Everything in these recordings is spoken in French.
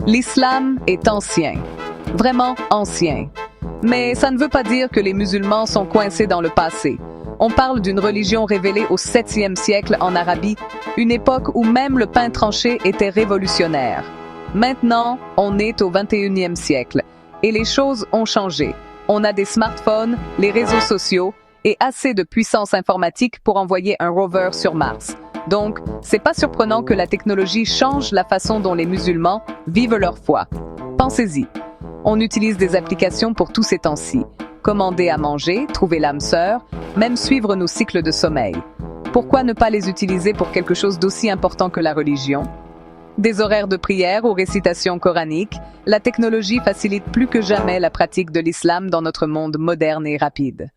L'islam est ancien, vraiment ancien. Mais ça ne veut pas dire que les musulmans sont coincés dans le passé. On parle d'une religion révélée au 7e siècle en Arabie, une époque où même le pain tranché était révolutionnaire. Maintenant, on est au 21e siècle et les choses ont changé. On a des smartphones, les réseaux sociaux et assez de puissance informatique pour envoyer un rover sur Mars. Donc, c'est pas surprenant que la technologie change la façon dont les musulmans vivent leur foi. Pensez-y. On utilise des applications pour tous ces temps-ci. Commander à manger, trouver l'âme sœur, même suivre nos cycles de sommeil. Pourquoi ne pas les utiliser pour quelque chose d'aussi important que la religion? Des horaires de prière aux récitations coraniques, la technologie facilite plus que jamais la pratique de l'islam dans notre monde moderne et rapide.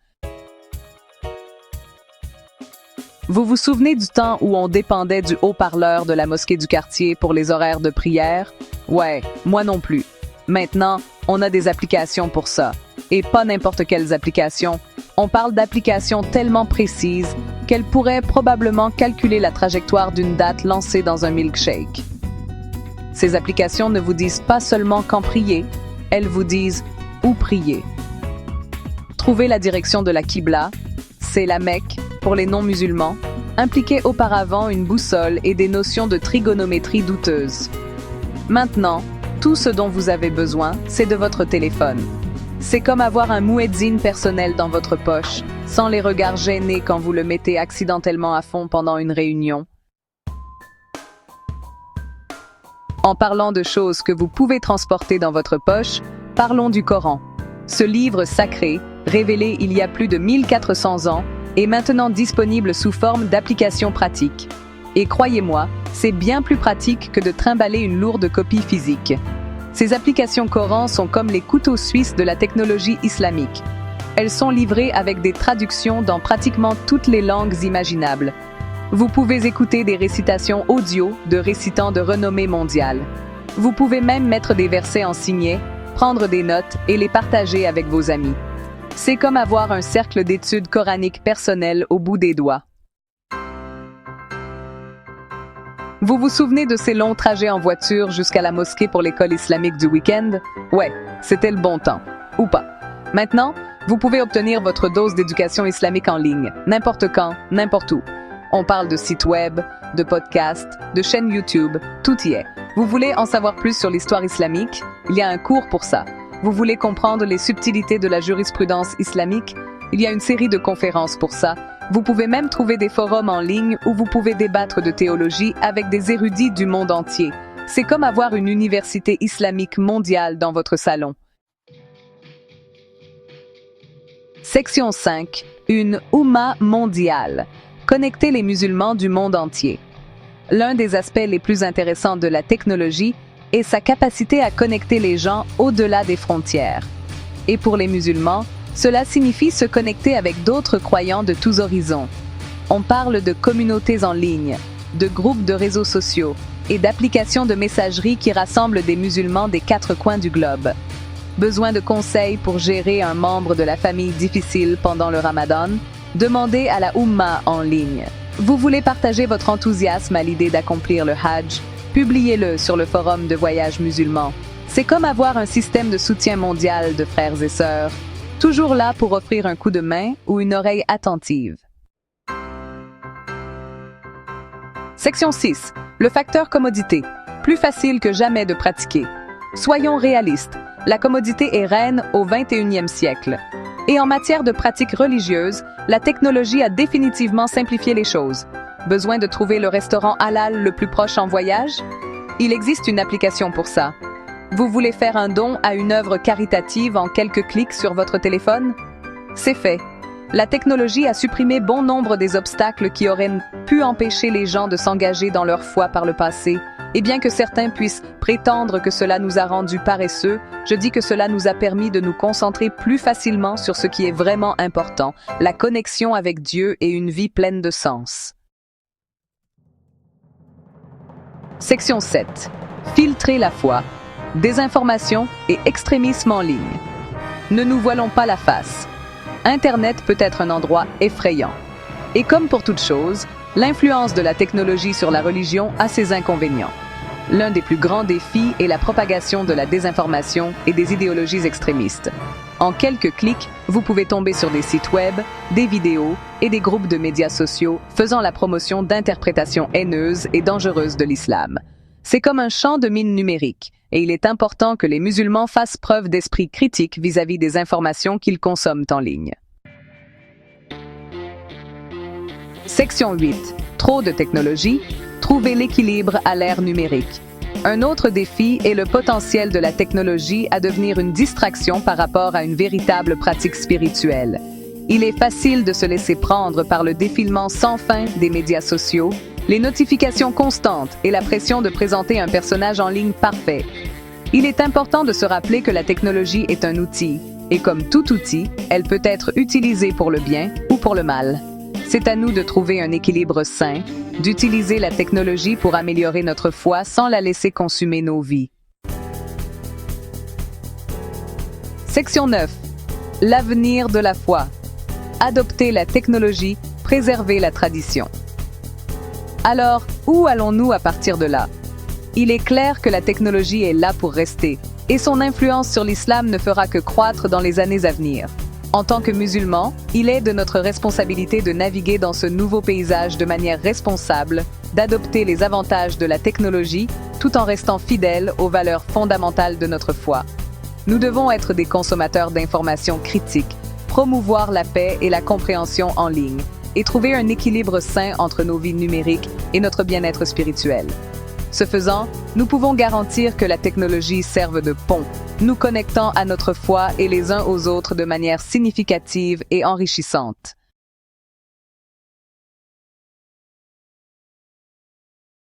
Vous vous souvenez du temps où on dépendait du haut-parleur de la mosquée du quartier pour les horaires de prière? Ouais, moi non plus. Maintenant, on a des applications pour ça. Et pas n'importe quelles applications. On parle d'applications tellement précises qu'elles pourraient probablement calculer la trajectoire d'une date lancée dans un milkshake. Ces applications ne vous disent pas seulement quand prier, elles vous disent où prier. Trouver la direction de la Qibla, c'est la Mecque, pour les non-musulmans, impliquait auparavant une boussole et des notions de trigonométrie douteuses. Maintenant, tout ce dont vous avez besoin, c'est de votre téléphone. C'est comme avoir un muezzin personnel dans votre poche, sans les regards gênés quand vous le mettez accidentellement à fond pendant une réunion. En parlant de choses que vous pouvez transporter dans votre poche, parlons du Coran. Ce livre sacré, révélé il y a plus de 1400 ans, est maintenant disponible sous forme d'applications pratiques. Et croyez-moi, c'est bien plus pratique que de trimballer une lourde copie physique. Ces applications Coran sont comme les couteaux suisses de la technologie islamique. Elles sont livrées avec des traductions dans pratiquement toutes les langues imaginables. Vous pouvez écouter des récitations audio de récitants de renommée mondiale. Vous pouvez même mettre des versets en signet, prendre des notes et les partager avec vos amis. C'est comme avoir un cercle d'études coraniques personnel au bout des doigts. Vous vous souvenez de ces longs trajets en voiture jusqu'à la mosquée pour l'école islamique du week-end? Ouais, c'était le bon temps. Ou pas. Maintenant, vous pouvez obtenir votre dose d'éducation islamique en ligne, n'importe quand, n'importe où. On parle de sites web, de podcasts, de chaînes YouTube, tout y est. Vous voulez en savoir plus sur l'histoire islamique? Il y a un cours pour ça. Vous voulez comprendre les subtilités de la jurisprudence islamique? Il y a une série de conférences pour ça. Vous pouvez même trouver des forums en ligne où vous pouvez débattre de théologie avec des érudits du monde entier. C'est comme avoir une université islamique mondiale dans votre salon. Section 5. Une Oumma mondiale. Connecter les musulmans du monde entier. L'un des aspects les plus intéressants de la technologie est sa capacité à connecter les gens au-delà des frontières. Et pour les musulmans, cela signifie se connecter avec d'autres croyants de tous horizons. On parle de communautés en ligne, de groupes de réseaux sociaux et d'applications de messagerie qui rassemblent des musulmans des 4 coins du globe. Besoin de conseils pour gérer un membre de la famille difficile pendant le Ramadan? Demandez à la Oumma en ligne. Vous voulez partager votre enthousiasme à l'idée d'accomplir le Hajj? Publiez-le sur le forum de voyage musulman. C'est comme avoir un système de soutien mondial de frères et sœurs, toujours là pour offrir un coup de main ou une oreille attentive. Section 6. Le facteur commodité. Plus facile que jamais de pratiquer. Soyons réalistes, la commodité est reine au 21e siècle. Et en matière de pratiques religieuses, la technologie a définitivement simplifié les choses. Besoin de trouver le restaurant halal le plus proche en voyage? Il existe une application pour ça. Vous voulez faire un don à une œuvre caritative en quelques clics sur votre téléphone? C'est fait. La technologie a supprimé bon nombre des obstacles qui auraient pu empêcher les gens de s'engager dans leur foi par le passé. Et bien que certains puissent prétendre que cela nous a rendus paresseux, je dis que cela nous a permis de nous concentrer plus facilement sur ce qui est vraiment important, la connexion avec Dieu et une vie pleine de sens. Section 7. Filtrer la foi. Désinformation et extrémisme en ligne. Ne nous voilons pas la face. Internet peut être un endroit effrayant. Et comme pour toute chose, L'influence de la technologie sur la religion a ses inconvénients. L'un des plus grands défis est la propagation de la désinformation et des idéologies extrémistes. En quelques clics, vous pouvez tomber sur des sites web, des vidéos et des groupes de médias sociaux faisant la promotion d'interprétations haineuses et dangereuses de l'islam. C'est comme un champ de mines numérique, et il est important que les musulmans fassent preuve d'esprit critique vis-à-vis des informations qu'ils consomment en ligne. Section 8. Trop de technologie. Trouver l'équilibre à l'ère numérique. Un autre défi est le potentiel de la technologie à devenir une distraction par rapport à une véritable pratique spirituelle. Il est facile de se laisser prendre par le défilement sans fin des médias sociaux, les notifications constantes et la pression de présenter un personnage en ligne parfait. Il est important de se rappeler que la technologie est un outil, et comme tout outil, elle peut être utilisée pour le bien ou pour le mal. C'est à nous de trouver un équilibre sain, d'utiliser la technologie pour améliorer notre foi sans la laisser consumer nos vies. Section 9. L'avenir de la foi. Adopter la technologie, préserver la tradition. Alors, où allons-nous à partir de là? Il est clair que la technologie est là pour rester, et son influence sur l'islam ne fera que croître dans les années à venir. En tant que musulmans, il est de notre responsabilité de naviguer dans ce nouveau paysage de manière responsable, d'adopter les avantages de la technologie, tout en restant fidèles aux valeurs fondamentales de notre foi. Nous devons être des consommateurs d'informations critiques, promouvoir la paix et la compréhension en ligne, et trouver un équilibre sain entre nos vies numériques et notre bien-être spirituel. Ce faisant, nous pouvons garantir que la technologie serve de pont, nous connectant à notre foi et les uns aux autres de manière significative et enrichissante.